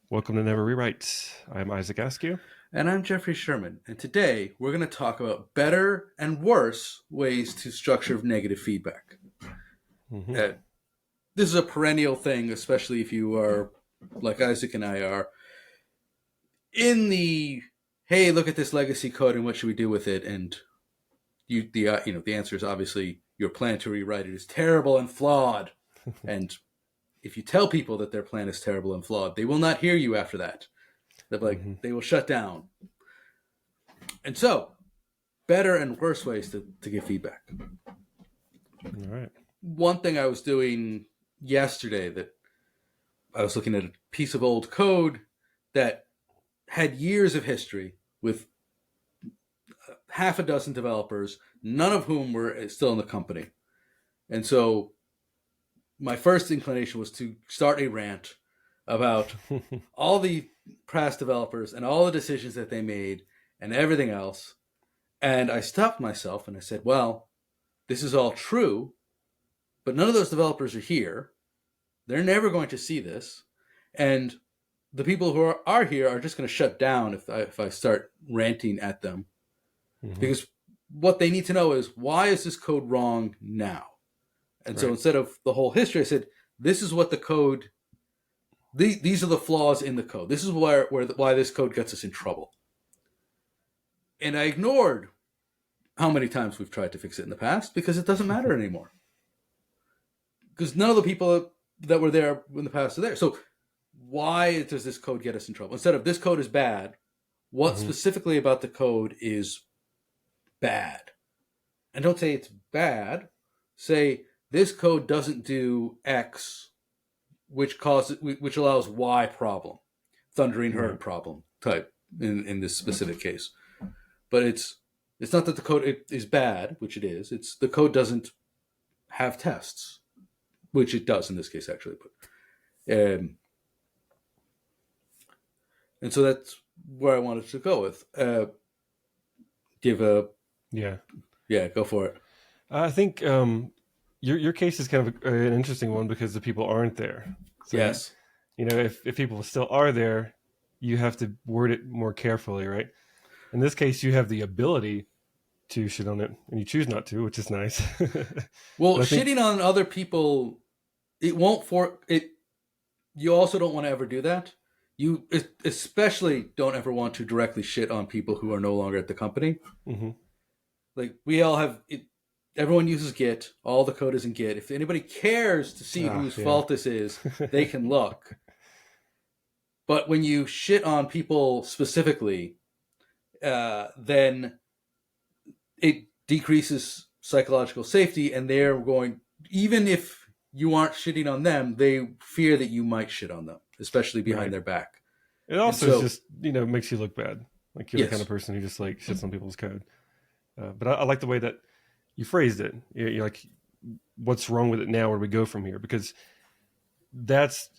Welcome to Never Rewrite. I'm Isaac Askew. And I'm Jeffrey Sherman, and today we're going to talk about better and worse ways to structure negative feedback. hmm Uh, this is a perennial thing, especially if you are, like Isaac and I are, in the hey, look at this legacy code and what should we do with it? And the answer is obviously your plan to rewrite it is terrible and flawed. And if you tell people that their plan is terrible and flawed, they will not hear you after that. hmm They will shut down. And so, better and worse ways to give feedback. All right. One thing I was doing yesterday that I was looking at a piece of old code that had years of history with half a dozen developers, none of whom were still in the company. And so my first inclination was to start a rant about all the past developers and all the decisions that they made and everything else. And I stopped myself and I said, well, this is all true, but none of those developers are here. They're never going to see this. And the people who are here are just going to shut down if I start ranting at them. hmm Because what they need to know is, why is this code wrong now? And so Right. instead of the whole history, I said, this is what the code, these are the flaws in the code. This is why this code gets us in trouble. And I ignored how many times we've tried to fix it in the past because it doesn't matter anymore. Because none of the people that were there in the past are there. So why does this code get us in trouble? Instead of this code is bad, what hmm specifically about the code is bad? And don't say it's bad. Say this code doesn't do X, which allows Y problem, thundering herd Right. problem type in this specific case. But it's not that the code is bad, which it is. It's the code doesn't have tests, which it does in this case actually. But and so that's where I wanted to go with. Give a Yeah. Yeah, go for it. I think your case is kind of an interesting one because the people aren't there. So Yes. if people still are there, you have to word it more carefully, right? In this case, you have the ability to shit on it, and you choose not to, which is nice. Well, But I think shitting on other people, it won't for it. You also don't want to ever do that. You especially don't ever want to directly shit on people who are no longer at the company. hmm Like we all have it. Everyone uses Git. All the code is in Git. If anybody cares to see whose yeah. fault this is, they can look. But when you shit on people specifically, then it decreases psychological safety, and they're going, even if you aren't shitting on them, they fear that you might shit on them, especially behind Right. their back. It And also is so, just makes you look bad, like you're the kind of yes. person who just like shits on people's code. But I like the way that you phrased it. You're like, what's wrong with it now? Where do we go from here? Because that's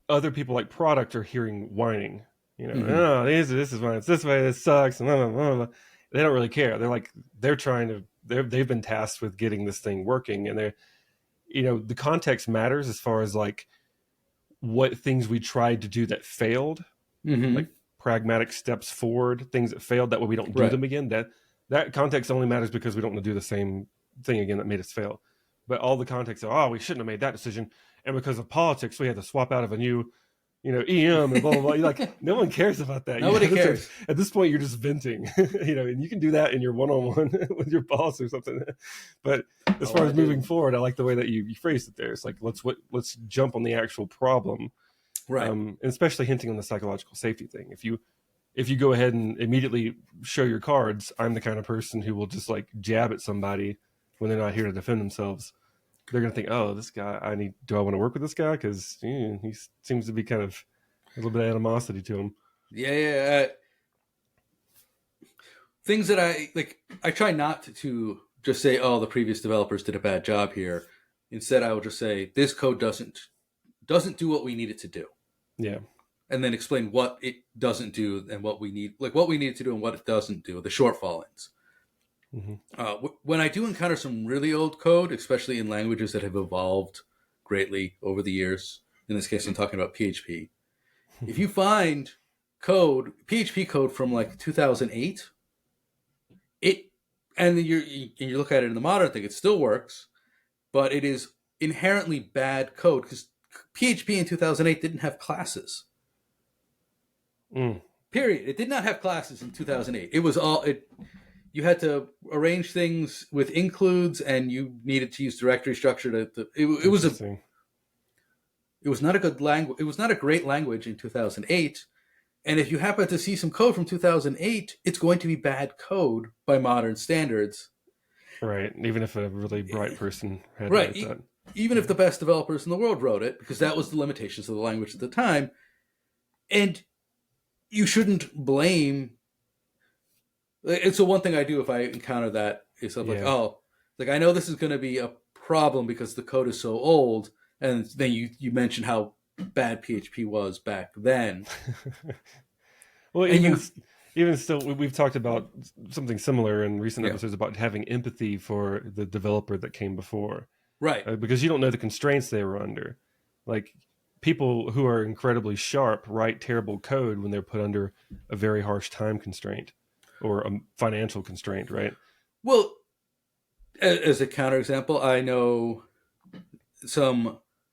other people like product are hearing whining. Mm-hmm. Oh, this is why it's this way. This sucks. And blah, blah, blah, blah. They don't really care. They're trying to. They've been tasked with getting this thing working, and the context matters as far as like what things we tried to do that failed, like Mm-hmm. pragmatic steps forward, things that failed. That way we don't do Right. them again. That context only matters because we don't want to do the same thing again that made us fail. But all the context of, oh, we shouldn't have made that decision, and because of politics, we had to swap out of a new, EM and blah blah blah. You're like, no one cares about that. Nobody cares. At this point, you're just venting, and you can do that in your one-on-one with your boss or something. But as Oh, far I as moving do. forward, I like the way that you phrased it there. It's like let's jump on the actual problem, Right. and especially hinting on the psychological safety thing. If you go ahead and immediately show your cards, I'm the kind of person who will just like jab at somebody when they're not here to defend themselves. They're gonna think, oh, this guy, do I want to work with this guy? Because he seems to be kind of a little bit of animosity to him. Yeah. Yeah. Things that I like. I try not to just say, "Oh, the previous developers did a bad job here." Instead, I will just say, "This code doesn't do what we need it to do," Yeah. and then explain what it doesn't do and what we need it to do and what it doesn't do. The shortfallings. hmm When I do encounter some really old code, especially in languages that have evolved greatly over the years, in this case, I'm talking about PHP. if you find code, PHP code from like 2008, it, and you look at it in the modern thing, it still works, but it is inherently bad code because PHP in 2008 didn't have classes. Mm. Period. It did not have classes in 2008. It was all it. You had to arrange things with includes, and you needed to use directory structure it was a. It was not a good language. It was not a great language in 2008. And if you happen to see some code from 2008, it's going to be bad code by modern standards. Right. Even if a really bright person had right. to write that. Even if the best developers in the world wrote it, because that was the limitations of the language at the time. And you shouldn't blame. It's the one thing I do if I encounter that is I'm like, oh, like I know this is going to be a problem because the code is so old. And then you mention how bad PHP was back then. Well, even still, we've talked about something similar in recent episodes about having empathy for the developer that came before. Right. Because you don't know the constraints they were under. Like, people who are incredibly sharp write terrible code when they're put under a very harsh time constraint or a financial constraint, right? Well, as a counterexample, I know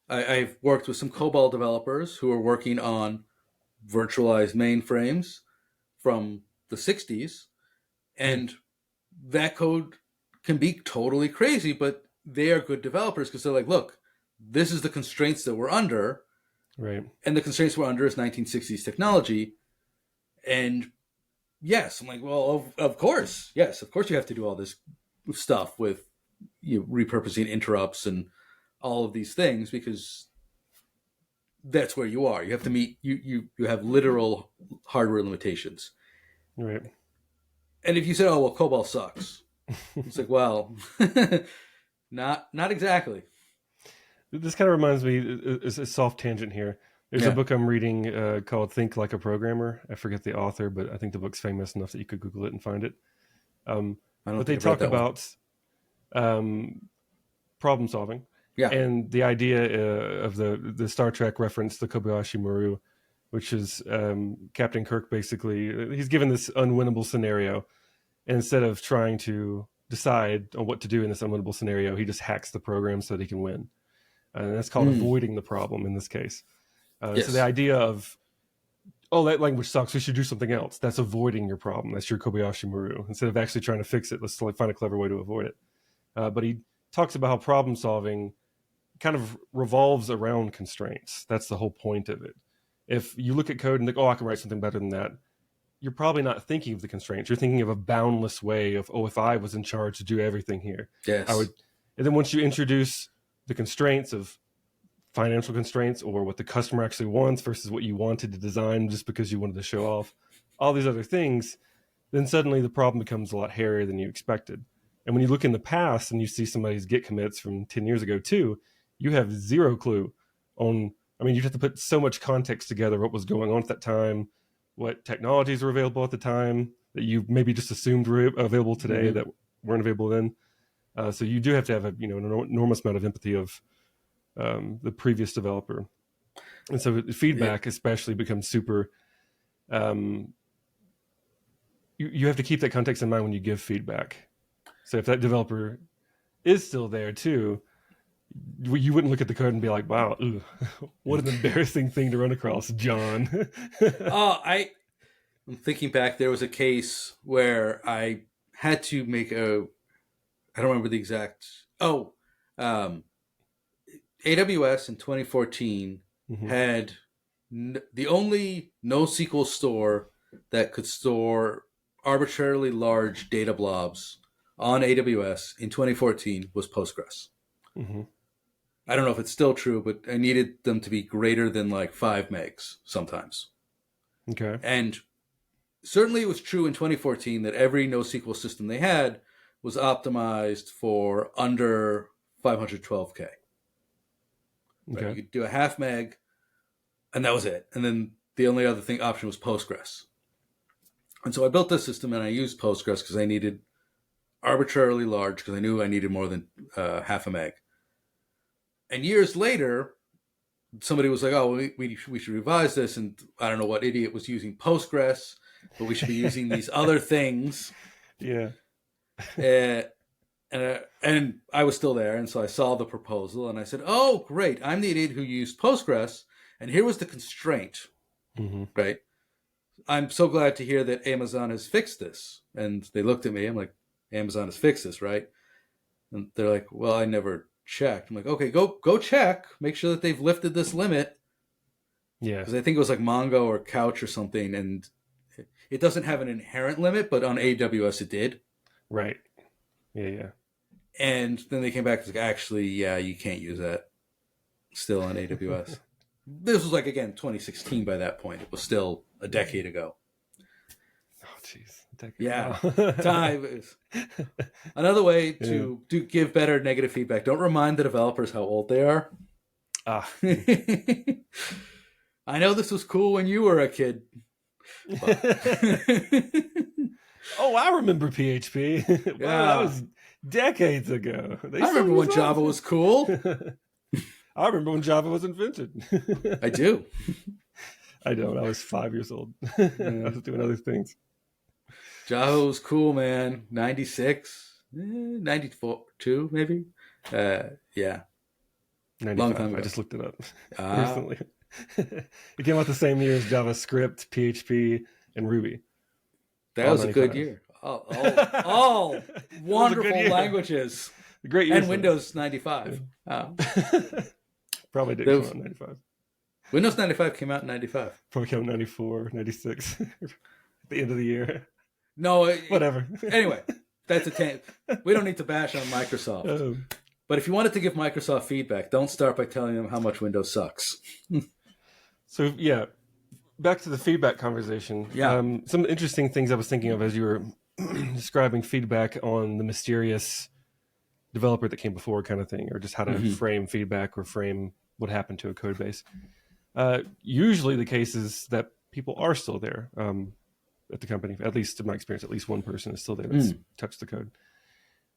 I've worked with some COBOL developers who are working on virtualized mainframes from the 60s, and that code can be totally crazy, but they are good developers because they're like, look, this is the constraints that we're under. Right. And the constraints we're under is 1960s technology. And yes, I'm like, well, of course. Yes, of course you have to do all this stuff with repurposing interrupts and all of these things because that's where you are. You have to meet, you have literal hardware limitations. Right. And if you say, oh, well, COBOL sucks. It's like, well, not exactly. This kind of reminds me, it's a soft tangent here. There's a book I'm reading called Think Like a Programmer. I forget the author, but I think the book's famous enough that you could Google it and find it. But they talk about problem solving. Yeah. And the idea of the Star Trek reference, the Kobayashi Maru, which is Captain Kirk basically, he's given this unwinnable scenario. And instead of trying to decide on what to do in this unwinnable scenario, he just hacks the program so that he can win. And that's called avoiding the problem in this case. So the idea of, oh, that language sucks, we should do something else. That's avoiding your problem. That's your Kobayashi Maru. Instead of actually trying to fix it, let's find a clever way to avoid it. But he talks about how problem solving kind of revolves around constraints. That's the whole point of it. If you look at code and think, oh, I can write something better than that, you're probably not thinking of the constraints. You're thinking of a boundless way of, oh, if I was in charge to do everything here, yes, I would. And then once you introduce the constraints of financial constraints or what the customer actually wants versus what you wanted to design just because you wanted to show off all these other things, then suddenly the problem becomes a lot hairier than you expected. And when you look in the past and you see somebody's Git commits from 10 years ago too, you have zero clue on, I mean, you have to put so much context together, what was going on at that time, what technologies were available at the time that you maybe just assumed were available today that weren't available then. So you do have to have an enormous amount of empathy of the previous developer. And so feedback especially becomes super, you have to keep that context in mind when you give feedback. So if that developer is still there too, you wouldn't look at the code and be like, wow, ooh, what an embarrassing thing to run across, John. I'm thinking back, there was a case where I had to make I don't remember the exact, AWS in 2014 had the only NoSQL store that could store arbitrarily large data blobs on AWS in 2014 was Postgres. I don't know if it's still true, but I needed them to be greater than like 5 megs sometimes. Okay. And certainly it was true in 2014 that every NoSQL system they had was optimized for under 512K. Okay. Right? You could do a half meg, and that was it. And then the only other option was Postgres. And so I built this system, and I used Postgres because I needed arbitrarily large, because I knew I needed more than half a meg. And years later, somebody was like, "Oh, we should revise this," and I don't know what idiot was using Postgres, but we should be using these other things. Yeah. And I was still there, and so I saw the proposal, and I said, "Oh, great! I'm the idiot who used Postgres, and here was the constraint, Mm-hmm. right? I'm so glad to hear that Amazon has fixed this." And they looked at me. I'm like, "Amazon has fixed this, right?" And they're like, "Well, I never checked." I'm like, "Okay, go check. Make sure that they've lifted this limit." Yeah. Because I think it was like Mongo or Couch or something, and it doesn't have an inherent limit, but on AWS it did. Right. Yeah. Yeah. And then they came back and was like, actually, yeah, you can't use that still on AWS. This was like, again, 2016 by that point. It was still a decade ago. Oh, jeez. Yeah. Wow. Time is another way to give better negative feedback. Don't remind the developers how old they are. Ah. I know this was cool when you were a kid. Oh, I remember PHP. Wow, Yeah. that was decades ago. I remember when Java was cool. I remember when Java was invented. I do. I don't. I was 5 years old. I was doing other things. Java was cool, man. 96, 94, 2 maybe. Yeah. 95. Long time ago. I just looked it up recently. It came out the same year as JavaScript, PHP, and Ruby. That was a good year. All wonderful languages. A great year. And Windows 95. Yeah. Probably did come out in 95. Windows 95 came out in 95. Probably came out in 94, 96. At the end of the year. No. Whatever. Anyway, that's we don't need to bash on Microsoft. But if you wanted to give Microsoft feedback, don't start by telling them how much Windows sucks. So, yeah. Back to the feedback conversation. Yeah. Some interesting things I was thinking of as you were describing feedback on the mysterious developer that came before kind of thing, or just how to frame feedback or frame what happened to a code base. Usually the case is that people are still there at the company. At least in my experience, at least one person is still there that's touched the code.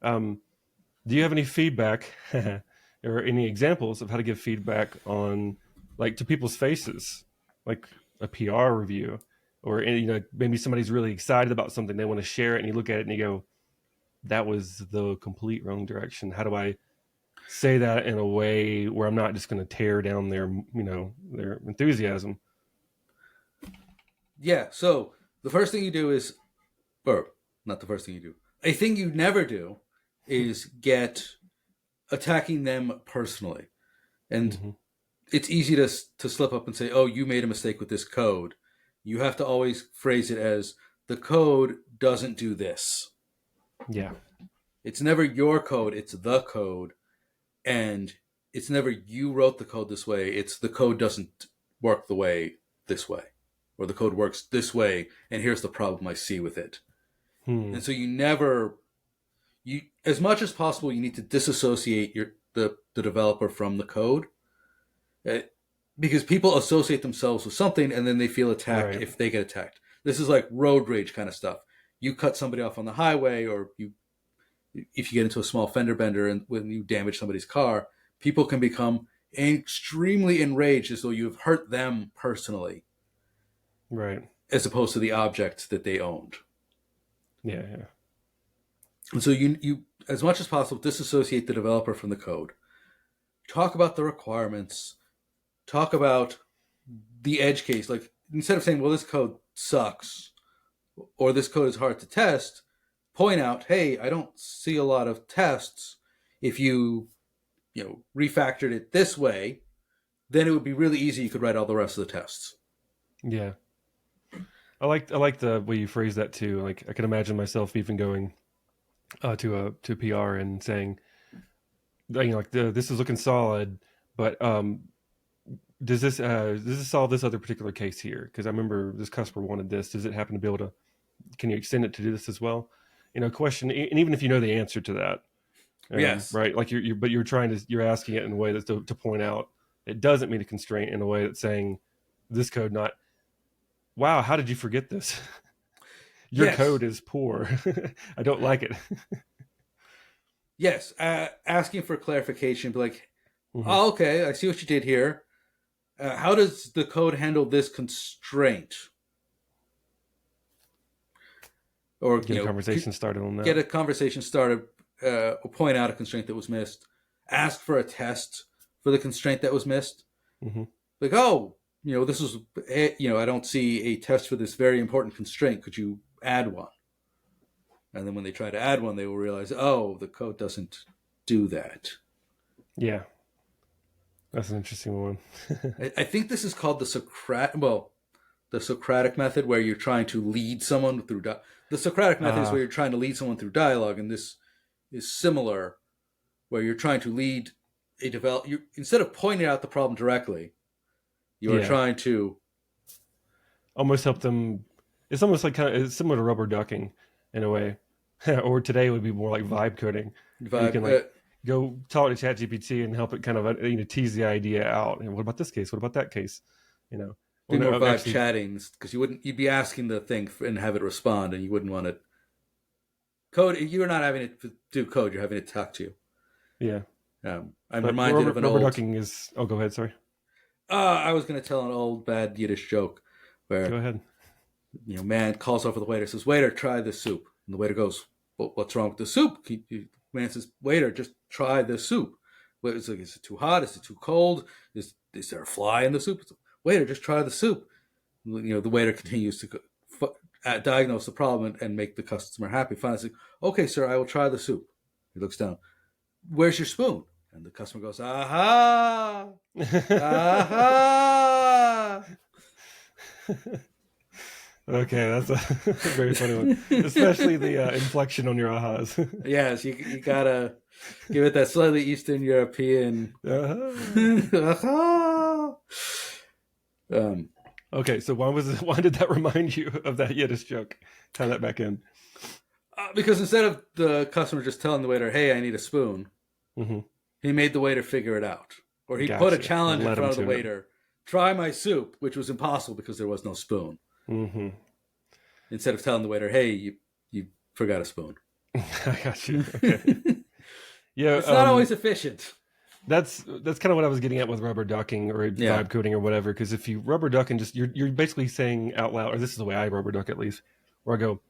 Do you have any feedback or any examples of how to give feedback on, like, to people's faces, like a PR review, or maybe somebody's really excited about something, they want to share it, and you look at it and you go, that was the complete wrong direction. How do I say that in a way where I'm not just going to tear down their enthusiasm? Yeah. So the first thing you do is, or not the first thing you do, a thing you never do is get attacking them personally. And it's easy to slip up and say, "Oh, you made a mistake with this code." You have to always phrase it as, the code doesn't do this. Yeah. It's never your code, it's the code. And it's never you wrote the code this way, it's the code doesn't work the way this way. Or the code works this way, and here's the problem I see with it. And so as much as possible, you need to disassociate the developer from the code. Because people associate themselves with something and then they feel attacked if they get attacked. This is like road rage kind of stuff. You cut somebody off on the highway, or if you get into a small fender bender and when you damage somebody's car, people can become extremely enraged as though you've hurt them personally. Right. As opposed to the object that they owned. Yeah, yeah. And so you as much as possible, disassociate the developer from the code. Talk about the requirements. Talk about the edge case. Like, instead of saying, well, this code sucks, or this code is hard to test, point out, hey, I don't see a lot of tests. If you refactored it this way, then it would be really easy. You could write all the rest of the tests. Yeah. I like the way you phrase that too. Like, I can imagine myself even going to PR and saying, this is looking solid, but does this solve this other particular case here? Because I remember this customer wanted this. Does it happen to be able to? Can you extend it to do this as well? Question, and even if you know the answer to that, yes, right? Like you're asking it in a way that's to point out it doesn't mean a constraint, in a way that's saying this code not. Wow, how did you forget this? Your code is poor. I don't like it. Yes, asking for clarification, be like, oh, okay, I see what you did here. How does the code handle this constraint? Or Get a conversation started on that. Get a conversation started, or point out a constraint that was missed. Ask for a test for the constraint that was missed. Mm-hmm. Like, oh, this is, I don't see a test for this very important constraint. Could you add one? And then when they try to add one, they will realize, oh, the code doesn't do that. Yeah. That's an interesting one. I think this is called the Socratic method, where you're trying to lead someone through. The Socratic method is where you're trying to lead someone through dialogue, and this is similar, where you're trying to lead a instead of pointing out the problem directly, you are trying to almost help them. It's almost like it's similar to rubber ducking in a way, or today it would be more like vibe coding. You can go talk to ChatGPT and help it kind of tease the idea out. And what about this case? What about that case? Be more vibe chatting, because you'd be asking the thing and have it respond, and you wouldn't want it code. You're not having it do code. You're having it talk to you. Yeah. I'm reminded of an old. Rubber ducking is. Oh, go ahead. Sorry. I was going to tell an old bad Yiddish joke where. Go ahead. Man calls over the waiter, says, "Waiter, try the soup." And the waiter goes, "Well, what's wrong with the soup?" Man says, "Waiter, just try the soup." Is it too hot? Is it too cold? Is there a fly in the soup? Waiter, just try the soup. The waiter continues to diagnose the problem and make the customer happy. Finally, says, "Okay, sir, I will try the soup." He looks down. "Where's your spoon?" And the customer goes, "Aha! Aha!" Okay, that's a very funny one, especially the inflection on your ahas. Yes, you gotta give it that slightly Eastern European. Okay, so why did that remind you of that Yiddish joke? Tie that back in. Because instead of the customer just telling the waiter, "Hey, I need a spoon," he made the waiter figure it out, or he put a challenge in front of the waiter: "Try my soup," which was impossible because there was no spoon. Mm-hmm. Instead of telling the waiter, "Hey, you forgot a spoon." I got you. Okay. Yeah, it's not always efficient. That's kind of what I was getting at with rubber ducking or vibe coding or whatever. Because if you rubber duck and just you're basically saying out loud, or this is the way I rubber duck at least, where I go,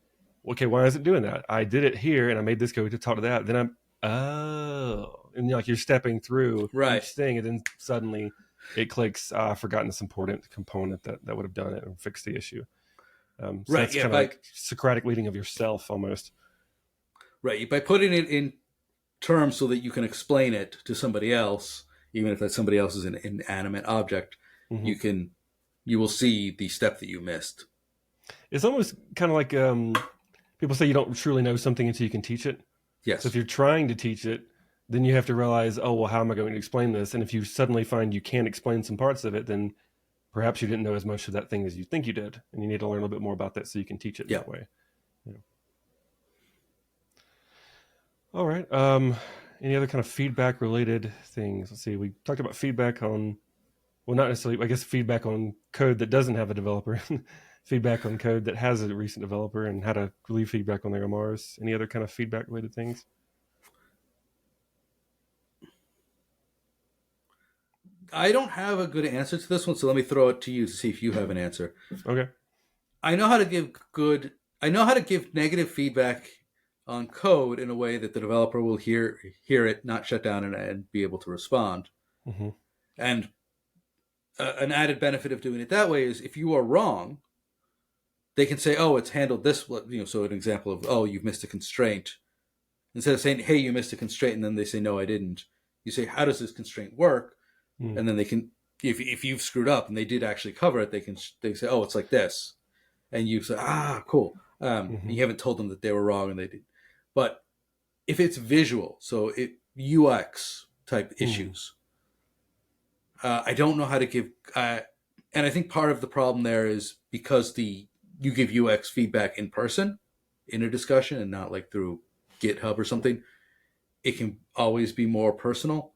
"Okay, why is it doing that? I did it here, and I made this code to talk to that." Then and you're stepping through each thing, and then suddenly it clicks. I've forgotten this important component that would have done it and fixed the issue. So that's kind of like Socratic leading of yourself almost. Right. By putting it in terms so that you can explain it to somebody else, even if that somebody else is an inanimate object, you will see the step that you missed. It's almost kind of like people say you don't truly know something until you can teach it. Yes. So if you're trying to teach it, then you have to realize, oh, well, how am I going to explain this? And if you suddenly find you can't explain some parts of it, then perhaps you didn't know as much of that thing as you think you did. And you need to learn a little bit more about that so you can teach it that way. Yeah. All right. Any other kind of feedback related things? Let's see. We talked about feedback on, well, not necessarily, I guess, feedback on code that doesn't have a developer, feedback on code that has a recent developer, and how to leave feedback on their MRs. Any other kind of feedback related things? I don't have a good answer to this one, so let me throw it to you to see if you have an answer. Okay. I know how to give negative feedback on code in a way that the developer will hear it, not shut down, and be able to respond. And an added benefit of doing it that way is if you are wrong, they can say, "Oh, it's handled this." So an example of, "Oh, you've missed a constraint." Instead of saying, "Hey, you missed a constraint," and then they say, "No, I didn't," you say, "How does this constraint work?" And then they can, if you've screwed up and they did actually cover it, they say, "Oh, it's like this," and you say, "Ah, cool." And you haven't told them that they were wrong and they did. But if it's visual, so UX type issues, I don't know how to give. And I think part of the problem there is because you give UX feedback in person, in a discussion, and not like through GitHub or something. It can always be more personal.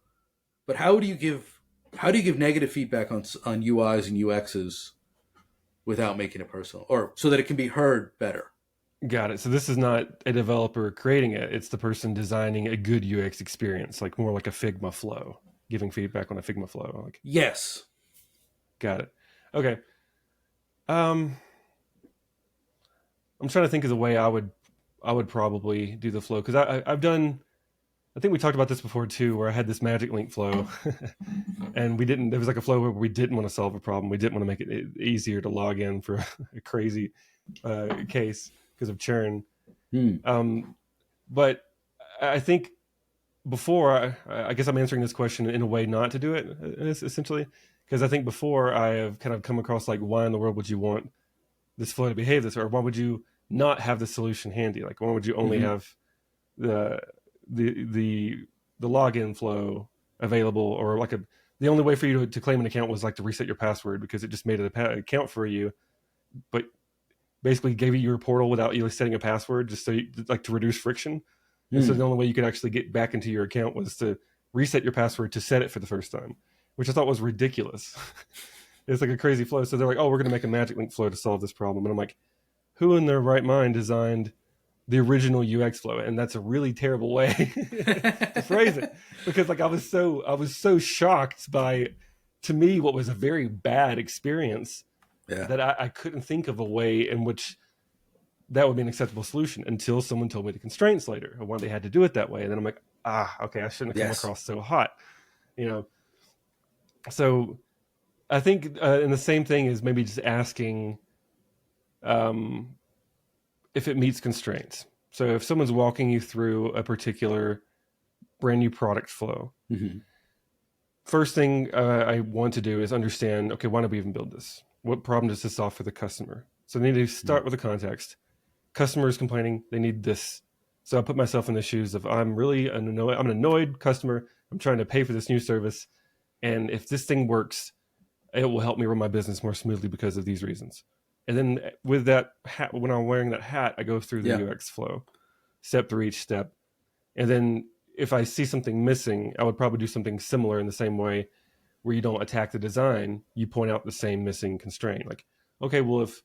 But how do you give negative feedback on UIs and UXs without making it personal, or so that it can be heard better? Got it. So this is not a developer creating it. It's the person designing a good UX experience, like more like a Figma flow, giving feedback on a Figma flow. Yes. Got it. Okay. Um, I'm trying to think of the way I would probably do the flow because I've done. I think we talked about this before too, where I had this magic link flow, and we didn't. There was like a flow where we didn't want to solve a problem. We didn't want to make it easier to log in for a crazy case because of churn. Hmm. But I think before, I guess I'm answering this question in a way not to do it, essentially, because I think before I have kind of come across like, why in the world would you want this flow to behave this, or why would you not have the solution handy? Like, why would you only have the the the login flow available, or like the only way for you to claim an account was like to reset your password because it just made it an account for you, but basically gave you your portal without you setting a password, just so like to reduce friction. And so the only way you could actually get back into your account was to reset your password to set it for the first time, which I thought was ridiculous. It's like a crazy flow. So they're like, oh, we're going to make a magic link flow to solve this problem. And I'm like, who in their right mind designed the original UX flow? And that's a really terrible way to phrase it, because like I was so shocked by, to me, what was a very bad experience, that I couldn't think of a way in which that would be an acceptable solution until someone told me the constraints later or why they had to do it that way. And then I'm like, okay, I shouldn't have come across so hot, you know? So I think, and the same thing is maybe just asking if it meets constraints. So if someone's walking you through a particular brand new product flow, first thing I want to do is understand, okay, why did we even build this? What problem does this solve for the customer? So they need to start with the context. Customer is complaining, they need this. So I put myself in the shoes of, I'm an annoyed customer. I'm trying to pay for this new service. And if this thing works, it will help me run my business more smoothly because of these reasons. And then with that hat, when I'm wearing that hat, I go through the UX flow, step through each step. And then if I see something missing, I would probably do something similar in the same way, where you don't attack the design, you point out the same missing constraint. Like, okay, well, if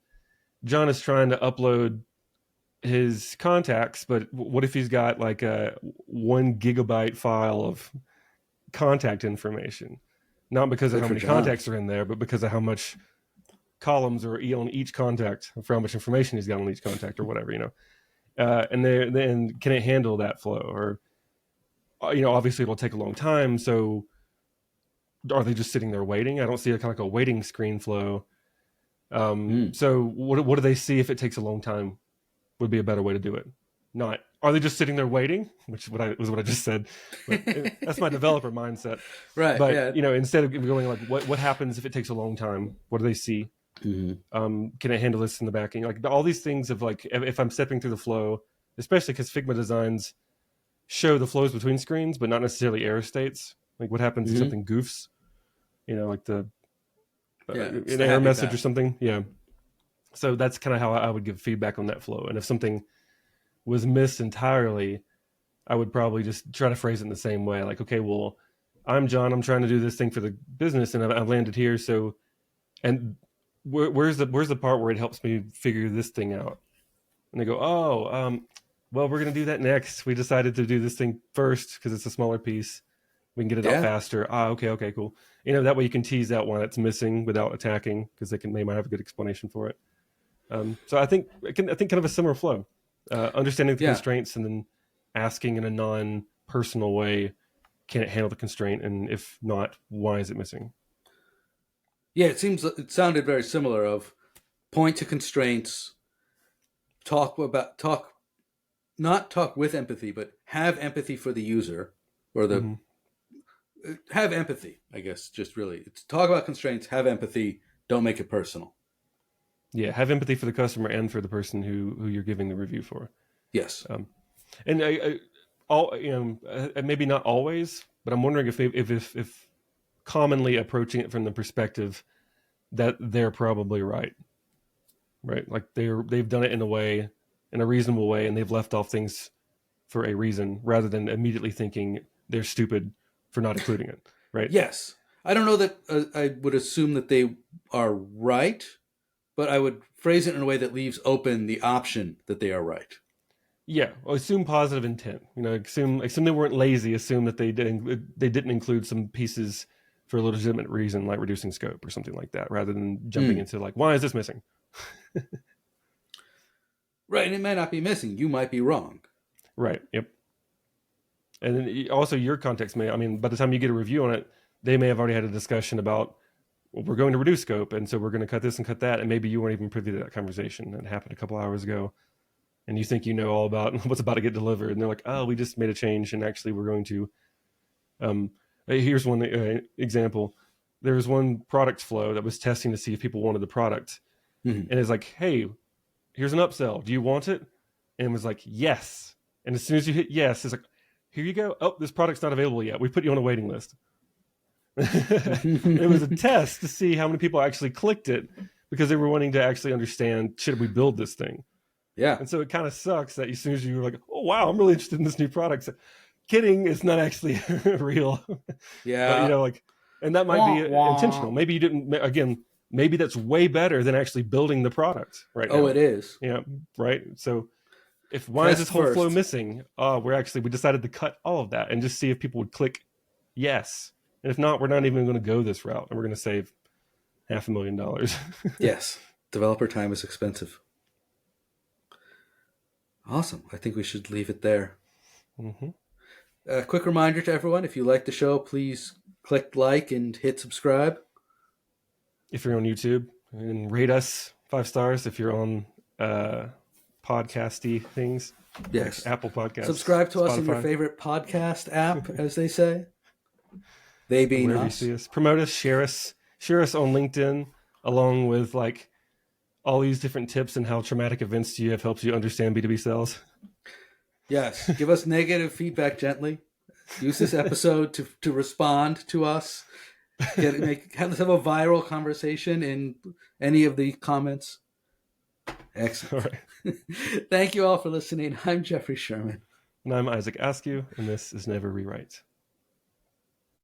John is trying to upload his contacts, but what if he's got like a 1 gigabyte file of contact information? Not because of how many contacts are in there, but because of how much columns are on each contact, for how much information he's got on each contact or whatever, and then can it handle that flow? Or, obviously it'll take a long time. So are they just sitting there waiting? I don't see a kind of like a waiting screen flow. So what do they see if it takes a long time? Would be a better way to do it. Not, are they just sitting there waiting? Which was what I just said. But that's my developer mindset. Right. But, instead of going like, what happens if it takes a long time? What do they see? Can it handle this in the back end? Like all these things of like, if I'm stepping through the flow, especially because Figma designs show the flows between screens, but not necessarily error states. Like what happens if something goofs, like an error message or something. Yeah. So that's kind of how I would give feedback on that flow. And if something was missed entirely, I would probably just try to phrase it in the same way. Like, okay, well, I'm John. I'm trying to do this thing for the business, and I've landed here. So, and where's the part where it helps me figure this thing out? And they go, well, we're going to do that next. We decided to do this thing first because it's a smaller piece. We can get it out faster. Okay, cool. That way you can tease out why it's missing without attacking, because they might have a good explanation for it. So I think kind of a similar flow, understanding the constraints and then asking in a non-personal way, can it handle the constraint? And if not, why is it missing? Yeah, it sounded very similar. Of point to constraints, not talk with empathy, but have empathy for the user, or have empathy. I guess just really it's talk about constraints, have empathy, don't make it personal. Yeah, have empathy for the customer and for the person who you're giving the review for. Yes, and maybe not always, but I'm wondering if commonly approaching it from the perspective that they're probably right? Like they've done it in a reasonable way, and they've left off things for a reason, rather than immediately thinking they're stupid for not including it. Right? Yes, I don't know that I would assume that they are right. But I would phrase it in a way that leaves open the option that they are right. Yeah, well, assume positive intent. Assume they weren't lazy. Assume that they didn't include some pieces for a legitimate reason, like reducing scope or something like that, rather than jumping into like, why is this missing? Right, and it may not be missing. You might be wrong. Right. Yep. And then also your context may, I mean, by the time you get a review on it, they may have already had a discussion about, well, we're going to reduce scope, and so we're going to cut this and cut that, and maybe you weren't even privy to that conversation. It happened a couple hours ago, and you think you know all about what's about to get delivered, and they're like, oh, we just made a change, and actually we're going to, here's one example. There was one product flow that was testing to see if people wanted the product, and it's like, hey, here's an upsell. Do you want it? And it was like, yes. And as soon as you hit yes, it's like, here you go. Oh, this product's not available yet. We put you on a waiting list. It was a test to see how many people actually clicked it because they were wanting to actually understand, should we build this thing? Yeah. And so it kind of sucks that as soon as you're like, oh, wow, I'm really interested in this new product. So, kidding, it's not actually real. Yeah. But, you know, like, and that might be intentional. Maybe you didn't, again, maybe that's way better than actually building the product right now. Oh, it is. Yeah, right. So why is this whole flow missing? We decided to cut all of that and just see if people would click yes. And if not, we're not even going to go this route, and we're going to save $500,000. Yes. Developer time is expensive. Awesome. I think we should leave it there. Mm-hmm. A quick reminder to everyone, if you like the show, please click like and hit subscribe. If you're on YouTube, and rate us 5 stars. If you're on podcasty things, yes, like Apple Podcasts. Subscribe to Spotify. us in your favorite podcast app, as they say. They being wherever us. You see us. Promote us, share us on LinkedIn, along with like all these different tips and how traumatic events to you have helped you understand B2B sales. Yes, give us negative feedback gently. Use this episode to respond to us. Let's have a viral conversation in any of the comments. Excellent. All right. Thank you all for listening. I'm Jeffrey Sherman. And I'm Isaac Askew, and this is Never Rewrite.